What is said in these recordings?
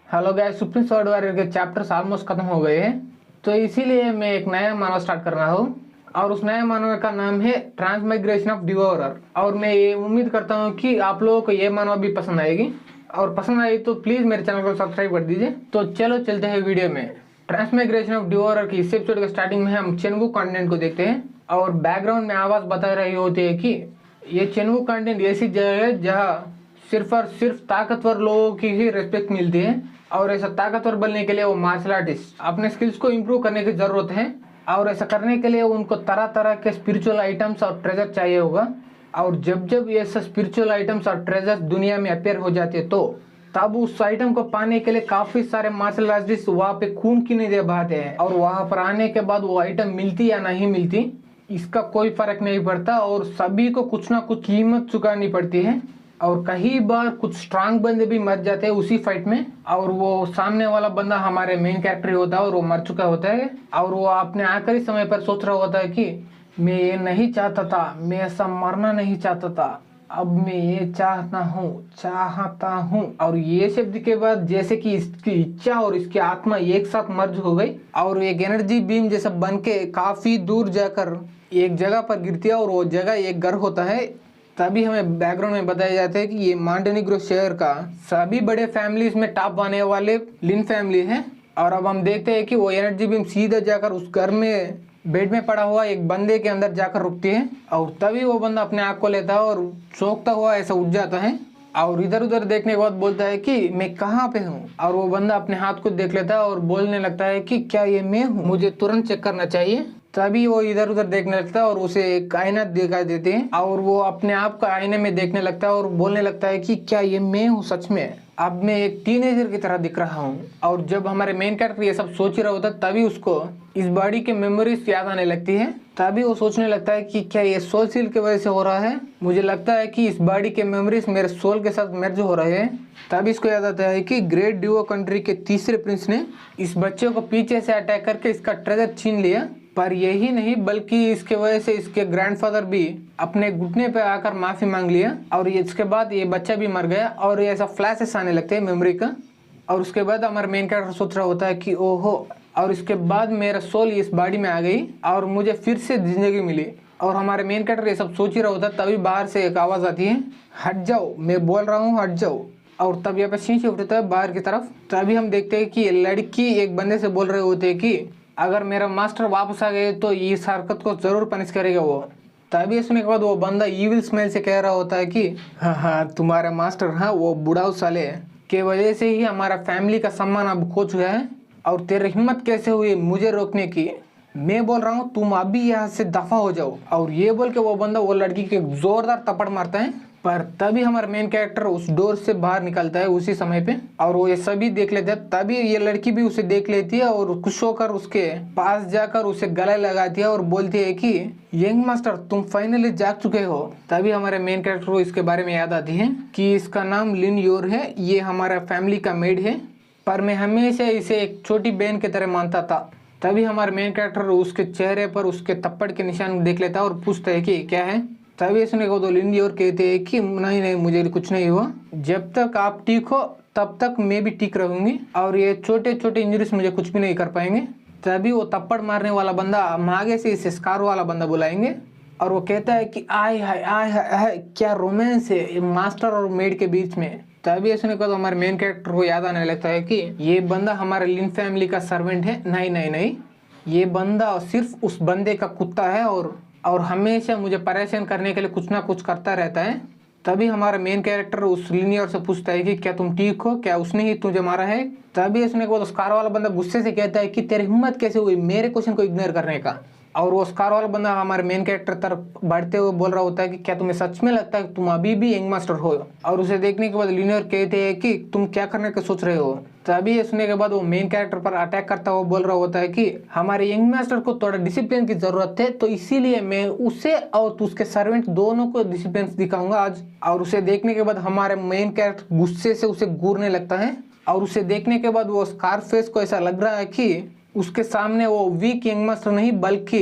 Hello guys, supreme sword warrior के chapters almost खत्म हो गए हैं, तो इसीलिए मैं एक नया मानव स्टार्ट कर रहा हूँ। और उस नए मानव का नाम है ट्रांसमाइग्रेशन ऑफ डिवोरर। और मैं ये उम्मीद करता हूँ कि आप लोगों को ये मानव भी पसंद आएगी, और पसंद आई तो प्लीज़ मेरे चैनल को सब्सक्राइब कर दीजिए। तो चलो चलते हैं वीडियो में। ट्रांसमाइग्रेशन ऑफ डिवोरर की इस एपिसोड के स्टार्टिंग में हम चेनवू कॉन्टिनेंट को देखते हैं, और बैकग्राउंड में आवाज़ बता रही होती है कि ये चेनवू कॉन्टिनेंट ऐसी जगह है जहाँ सिर्फ और सिर्फ ताकतवर लोगों की ही रिस्पेक्ट मिलती है। और ऐसा ताकतवर बनने के लिए वो मार्शल आर्टिस्ट अपने स्किल्स को इम्प्रूव करने की ज़रूरत है, और ऐसा करने के लिए उनको तरह तरह के स्पिरिचुअल आइटम्स और ट्रेजर चाहिए होगा। और जब जब ये सब स्पिरिचुअल आइटम्स और ट्रेजर्स दुनिया में अपेयर हो जाते हैं, तो तब उस आइटम को पाने के लिए काफ़ी सारे मार्शल आर्टिस्ट वहाँ पे खून की नदी बहाते हैं, और वहाँ पर आने के बाद वो आइटम मिलती या नहीं मिलती इसका कोई फर्क नहीं पड़ता, और सभी को कुछ ना कुछ कीमत चुकानी पड़ती है। और कई बार कुछ स्ट्रांग बंदे भी मर जाते हैं उसी फाइट में, और वो सामने वाला बंदा हमारे मेन कैरेक्टर होता है और वो मर चुका होता है, और वो अपने आखिरी समय पर सोच रहा होता है कि मैं ये नहीं चाहता था, मैं ऐसा मरना नहीं चाहता था, अब मैं ये चाहता हूँ। और ये शब्द के बाद जैसे कि इसकी इच्छा और इसकी आत्मा एक साथ मर्ज हो गई, और एक एनर्जी बीम जैसा बन के काफी दूर जाकर एक जगह पर गिरती है, और वो जगह एक घर होता है। तभी हमें बैकग्राउंड में बताया जाता है कि ये मॉन्टेनिग्रो शहर का सभी बड़े फैमिलीज में टॉप आने वाले लिन फैमिली है। और अब हम देखते हैं कि वो एनर्जी बीम सीधा जाकर उस घर में बेड में पड़ा हुआ एक बंदे के अंदर जाकर रुकती है, और तभी वो बंदा अपने आँख को लेता है और चौंकता हुआ ऐसा उठ जाता है, और इधर उधर देखने के बाद बोलता है कि मैं कहाँ पे हूँ। और वो बंदा अपने हाथ को देख लेता है और बोलने लगता है कि क्या ये मैं हूँ, मुझे तुरंत चेक करना चाहिए। तभी वो इधर उधर देखने लगता है और उसे एक आईना दिखाई देते हैं, और वो अपने आप को आईने में देखने लगता है और बोलने लगता है कि क्या ये मैं हूँ सच में, अब मैं एक टीनेजर की तरह दिख रहा हूँ। और जब हमारे मेन कैरेक्टर ये सब सोच ही रहा होता है, तभी उसको इस बॉडी के मेमोरीज याद आने लगती है। तभी वो सोचने लगता है कि क्या ये सोल सील की वजह से हो रहा है, मुझे लगता है कि इस बॉडी के मेमोरीज मेरे सोल के साथ मर्ज हो रहे हैं। तभी इसको याद आता है कि ग्रेट ड्यूओ कंट्री के तीसरे प्रिंस ने इस बच्चे को पीछे से अटैक करके इसका ट्रेजर छीन लिया। पर यही नहीं, बल्कि इसके वजह से इसके ग्रैंडफादर भी अपने घुटने पे आकर माफी मांग लिया, और इसके बाद ये बच्चा भी मर गया, और ये ऐसा फ्लैशेस आने लगते हैं मेमोरी का। और उसके बाद हमारा मेन कैरेक्टर सोच रहा होता है कि ओहो, और इसके बाद मेरा सोल इस बॉडी में आ गई और मुझे फिर से जिंदगी मिली। और हमारे मेन कैरेक्टर ये सब सोच ही रहा होता है, तभी बाहर से एक आवाज़ आती है, हट जाओ, मैं बोल रहा हूँ हट जाओ। और तब यहाँ पे शीशे उठता है बाहर की तरफ। तभी हम देखते हैं कि ये लड़की एक बंदे से बोल रहे होते हैं कि अगर मेरा मास्टर वापस आ गए तो इस हरकत को जरूर पनिश करेगा वो। तभी सुनने के बाद वो बंदा ईविल स्मेल से कह रहा होता है कि हाँ, तुम्हारा मास्टर, हाँ, वो बुढ़ाऊ साले के वजह से ही हमारा फैमिली का सम्मान अब खो चुका है, और तेरी हिम्मत कैसे हुई मुझे रोकने की, मैं बोल रहा हूँ तुम अभी यहाँ से दफा हो जाओ। और ये बोल के वो बंदा वो लड़की के जोरदार थप्पड़ मारता है। पर तभी हमारा मेन कैरेक्टर उस डोर से बाहर निकलता है उसी समय पे, और वो ये सभी देख लेते हैं। तभी ये लड़की भी उसे देख लेती है और खुश होकर उसके पास जाकर उसे गले लगाती है और बोलती है कि यंग मास्टर, तुम फाइनली जाग चुके हो। तभी हमारे मेन कैरेक्टर को इसके बारे में याद आती है कि इसका नाम लिन योर है, ये हमारा फैमिली का मेड है, पर मैं हमेशा इसे एक छोटी बहन की तरह मानता था। तभी हमारे मेन कैरेक्टर उसके चेहरे पर उसके थप्पड़ के निशान देख लेता है और पूछता है कि क्या है। तभी सुनने को तो लिंडी और कहते हैं कि नहीं नहीं, मुझे कुछ नहीं हुआ, जब तक आप ठीक हो तब तक मैं भी ठीक रहूंगी, और ये छोटे छोटे इंजरीज मुझे कुछ भी नहीं कर पाएंगे। तभी वो थप्पड़ मारने वाला बंदा हम आगे से इसे स्कार वाला बंदा बुलाएंगे, और वो कहता है कि आय हाय आय हाय, क्या रोमांस है मास्टर और मेड के बीच में। तभी ऐसे को तो हमारे मेन कैरेक्टर को याद आने लगता है कि ये बंदा हमारे लिन फैमिली का सर्वेंट है। नहीं नहीं नहीं, ये बंदा सिर्फ उस बंदे का कुत्ता है, और हमेशा मुझे परेशान करने के लिए कुछ ना कुछ करता रहता है। तभी हमारा मेन कैरेक्टर उस लिनियर से पूछता है कि क्या तुम ठीक हो, क्या उसने ही तुझे मारा है। तभी इसने को तो स्कार वाला बंदा गुस्से से कहता है कि तेरी हिम्मत कैसे हुई मेरे क्वेश्चन को इग्नोर करने का। और वो स्कार वाला बंदा हमारे मेन कैरेक्टर तरफ बढ़ते हुए बोल रहा होता है कि क्या तुम्हें सच में लगता है कि तुम अभी भी यंग मास्टर हो। और उसे देखने के बाद लिनियर कहते हैं कि तुम क्या करने का सोच रहे हो। तभी ये सुनने के बाद वो मेन कैरेक्टर पर अटैक करता हुआ बोल रहा होता है कि हमारे यंग मास्टर को थोड़ा डिसिप्लिन की जरूरत है, तो इसीलिए मैं उसे और उसके सर्वेंट दोनों को डिसिप्लिन दिखाऊंगा आज। और उसे देखने के बाद हमारे मेन कैरेक्टर गुस्से से उसे घूरने लगता है, और उसे देखने के बाद वो स्कारफेस को ऐसा लग रहा है कि उसके सामने वो वीक यंग मास्टर नहीं बल्कि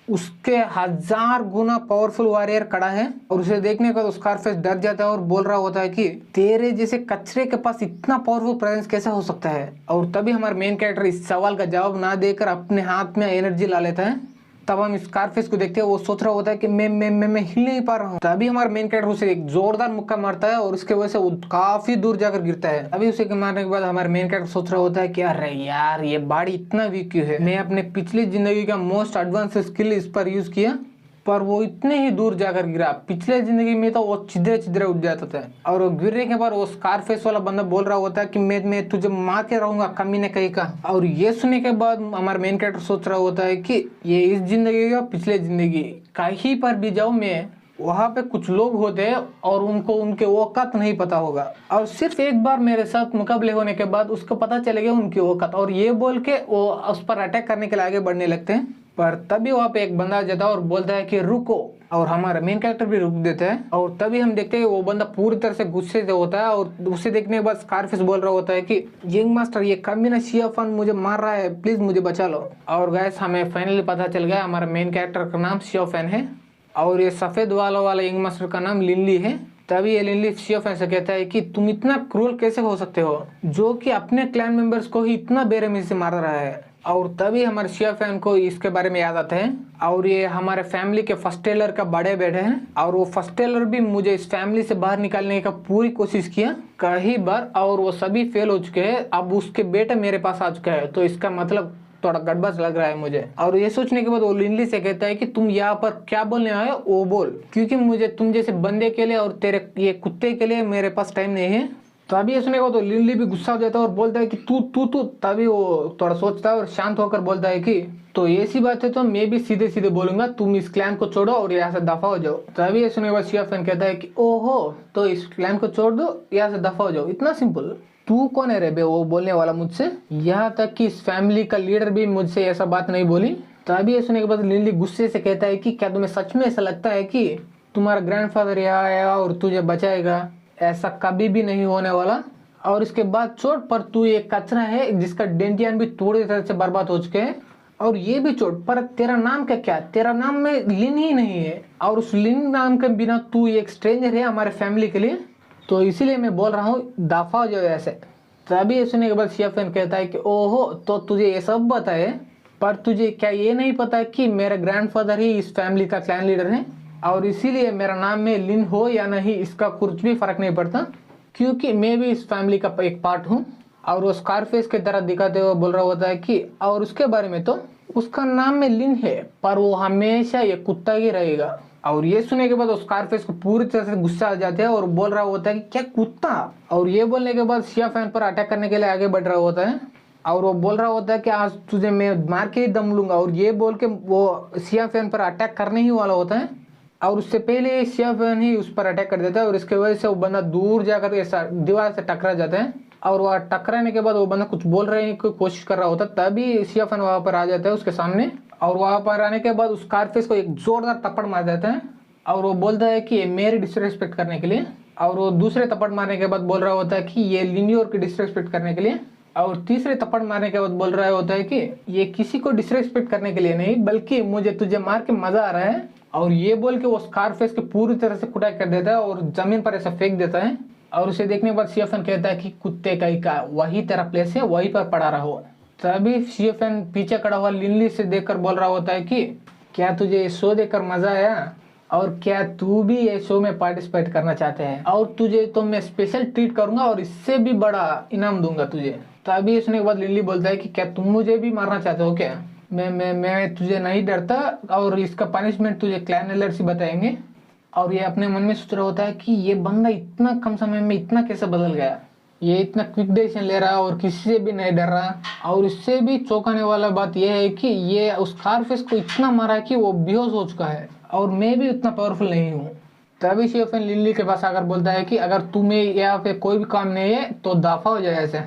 उसके 1000 गुना पावरफुल वॉरियर खड़ा है और उसे देखने का तो स्कारफेस डर जाता है और बोल रहा होता है कि तेरे जैसे कचरे के पास इतना पावरफुल प्रेजेंस कैसे हो सकता है। और तभी हमारा मेन कैरेक्टर इस सवाल का जवाब ना देकर अपने हाथ में एनर्जी ला लेता है। तब हम स्कारफेस को देखते हैं, वो सोच रहा होता है कि मैं हिल नहीं पा रहा हूँ। तभी हमारा मेन कैरेक्टर उसे एक जोरदार मुक्का मारता है और उसके वजह से वो काफी दूर जाकर गिरता है। अभी उसे मारने के बाद हमारा मेन कैरेक्टर सोच रहा होता है कि अरे यार ये बॉडी इतना वीक क्यों है, मैं अपने पिछली जिंदगी का मोस्ट एडवांस स्किल इस पर यूज किया पर वो इतने ही दूर जाकर गिरा। पिछले जिंदगी में तो वो छिद्रे छिद्रे उठ जाता था। और वो गिरने के बाद वो स्कारफेस वाला बंदा बोल रहा होता है कि मैं तुझे मार के रहूंगा कमीने कहीं का। और ये सुनने के बाद हमारा मेन कैरेक्टर सोच रहा होता है कि ये इस जिंदगी या पिछले जिंदगी कहीं पर भी जाऊं मैं, वहाँ पे कुछ लोग होते हैं और उनको उनके औकात नहीं पता होगा और सिर्फ एक बार मेरे साथ मुकाबले होने के बाद उसको पता चलेगा उनकी औकात। और ये बोल के वो उस पर अटैक करने के लिए आगे बढ़ने लगते हैं। पर तभी वहाँ पे एक बंदा आ जाता है और बोलता है कि रुको, और हमारा मेन कैरेक्टर भी रुक देता है। और तभी हम देखते हैं वो बंदा पूरी तरह से गुस्से से होता है और उसे देखने के बाद स्कारफेस बोल रहा होता है कि यंग मास्टर ये कमीना शियाफान मुझे मार रहा है, प्लीज मुझे बचा लो। और गैस हमें फाइनली पता चल गया हमारा मेन कैरेक्टर का नाम शियाफान है और ये सफेद वाला यंग मास्टर का नाम लिनली है। तभी ये लिनली शियाफान से कहता है कि तुम इतना क्रूर कैसे हो सकते हो जो कि अपने क्लैन मेंबर्स को ही इतना बेरहमी से मार रहा है। और तभी हमारे शियाफान को इसके बारे में याद आता है और ये हमारे फैमिली के फर्स्ट टेलर का बड़े बेटे हैं और वो फर्स्ट टेलर भी मुझे इस फैमिली से बाहर निकालने का पूरी कोशिश किया कई बार और वो सभी फेल हो चुके हैं। अब उसके बेटे मेरे पास आ चुका है तो इसका मतलब थोड़ा गड़बड़ लग रहा है मुझे। और ये सोचने के बाद वो लिनली से कहता है कि तुम यहाँ पर क्या बोलने आए हो वो बोल, क्योंकि मुझे तुम जैसे बंदे के लिए और तेरे ये कुत्ते के लिए मेरे पास टाइम नहीं है। तभी ये सुनेगा तो लिनली भी गुस्सा हो जाता है और बोलता है कि तू तू तू तभी वो थोड़ा सोचता है और शांत होकर बोलता है कि तो ऐसी बात है तो मैं भी सीधे सीधे बोलूंगा, तुम इस क्लैन को छोड़ो और यहाँ से दफा हो जाओ। तभी ये सुनेगा शियाफान कहता है कि ओहो तो इस क्लैन को छोड़ दो, यहाँ से दफा हो जाओ, इतना सिंपल। तू कौन है रे बे वो बोलने वाला मुझसे, यहाँ तक कि इस फैमिली का लीडर भी मुझसे ऐसा बात नहीं बोली। तभी ये सुनने के बाद लिनली गुस्से से कहता है कि क्या तुम्हें सच में ऐसा लगता है कि तुम्हारा ग्रैंडफादर यहाँ आएगा और तुझे बचाएगा, ऐसा कभी भी नहीं होने वाला। और इसके बाद छोड़, पर तू एक कचरा है जिसका डेंटियान भी थोड़ी तरह से बर्बाद हो चुके हैं। और ये भी छोड़, पर तेरा नाम क्या, तेरा नाम में लिन ही नहीं है और उस लिन नाम के बिना तू एक स्ट्रेंजर है हमारे फैमिली के लिए, तो इसीलिए मैं बोल रहा हूँ दफा हो जाओ ऐसे। तभी सुनने के बाद शियाफान कहता है कि ओहो तो तुझे ये सब पता है, पर तुझे क्या ये नहीं पता कि मेरा ग्रैंडफादर ही इस फैमिली का क्लैन लीडर है और इसीलिए मेरा नाम में लिन हो या नहीं इसका कुछ भी फर्क नहीं पड़ता, क्योंकि मैं भी इस फैमिली का एक पार्ट हूँ। और वो स्कारफेस की तरह दिखाते हुए बोल रहा होता है कि और उसके बारे में तो उसका नाम में लिन है पर वो हमेशा ये कुत्ता ही रहेगा। और ये सुनने के बाद स्कारफेस को पूरी तरह से गुस्सा आ जाता है और बोल रहा होता है कि क्या कुत्ता। और ये बोलने के बाद शियाफान पर अटैक करने के लिए आगे बढ़ रहा होता है और वो बोल रहा होता है कि आज तुझे मैं मार के ही दम लूंगा। और ये बोल के वो शियाफान पर अटैक करने ही वाला होता है और उससे पहले शियाफान ही उस पर अटैक कर देता है और इसके वजह से वो बंदा दूर जाकर दीवार से टकरा जाता है। और वह टकराने के बाद वो बंदा कुछ बोल रहे की कोशिश कर रहा होता है, तभी शियाफान वहां पर आ जाता है उसके सामने और वहां पर आने के बाद उस स्कारफेस को एक जोरदार थप्पड़ मार देता है और वो बोलता है कि ये मेरी डिसरेस्पेक्ट करने के लिए। और वो दूसरे थप्पड़ मारने के बाद बोल रहा होता है कि ये लिनियोर की डिसरेस्पेक्ट करने के लिए। और तीसरे थप्पड़ मारने के बाद बोल रहा होता है कि ये किसी को डिसरेस्पेक्ट करने के लिए नहीं, बल्कि मुझे तुझे मार के मजा आ रहा है। और ये बोल के वो स्कारफेस के पूरी तरह से कुटाई कर देता है और जमीन पर ऐसा फेंक देता है। और उसे देखने के बाद शियाफान कहता है कि कुत्ते का वही तेरा प्लेस है, वहीं पर पड़ा रहो। तभी शियाफान पीछे खड़ा हुआ लिनली से देखकर बोल रहा होता है कि क्या तुझे ये शो देखकर मजा आया और क्या तू भी ये शो में पार्टिसिपेट करना चाहते हैं, और तुझे तो मैं स्पेशल ट्रीट करूंगा और इससे भी बड़ा इनाम दूंगा तुझे। तभी सुनने के बाद लिनली बोलता है कि क्या तुम मुझे भी मारना चाहते हो क्या, मैं तुझे नहीं डरता और इसका पनिशमेंट तुझे क्लैन एलर्स बताएंगे। और ये अपने मन में सोच रहा होता है कि ये बंदा इतना कम समय में इतना कैसे बदल गया, ये इतना क्विक डिसीजन ले रहा है और किसी से भी नहीं डर रहा। और इससे भी चौंकाने वाला बात यह है कि ये उस स्कारफेस को इतना मारा कि वो बेहोश हो चुका है और मैं भी उतना पावरफुल नहीं हूँ। तभी शियाफान लिनली के पास आकर बोलता है कि अगर तुम्हें यहाँ पे कोई भी काम नहीं है तो दफा हो जाए ऐसे,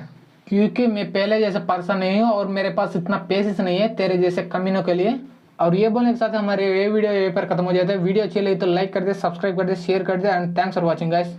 क्योंकि मैं पहले जैसे पर्सन नहीं हूँ और मेरे पास इतना पेशेंस नहीं है तेरे जैसे कमीनों के लिए। और ये बोलने के साथ हमारे ये वीडियो यहीं पर खत्म हो जाता है। वीडियो अच्छी लगी तो लाइक कर दे, सब्सक्राइब कर दे, शेयर कर दे and thanks for watching guys.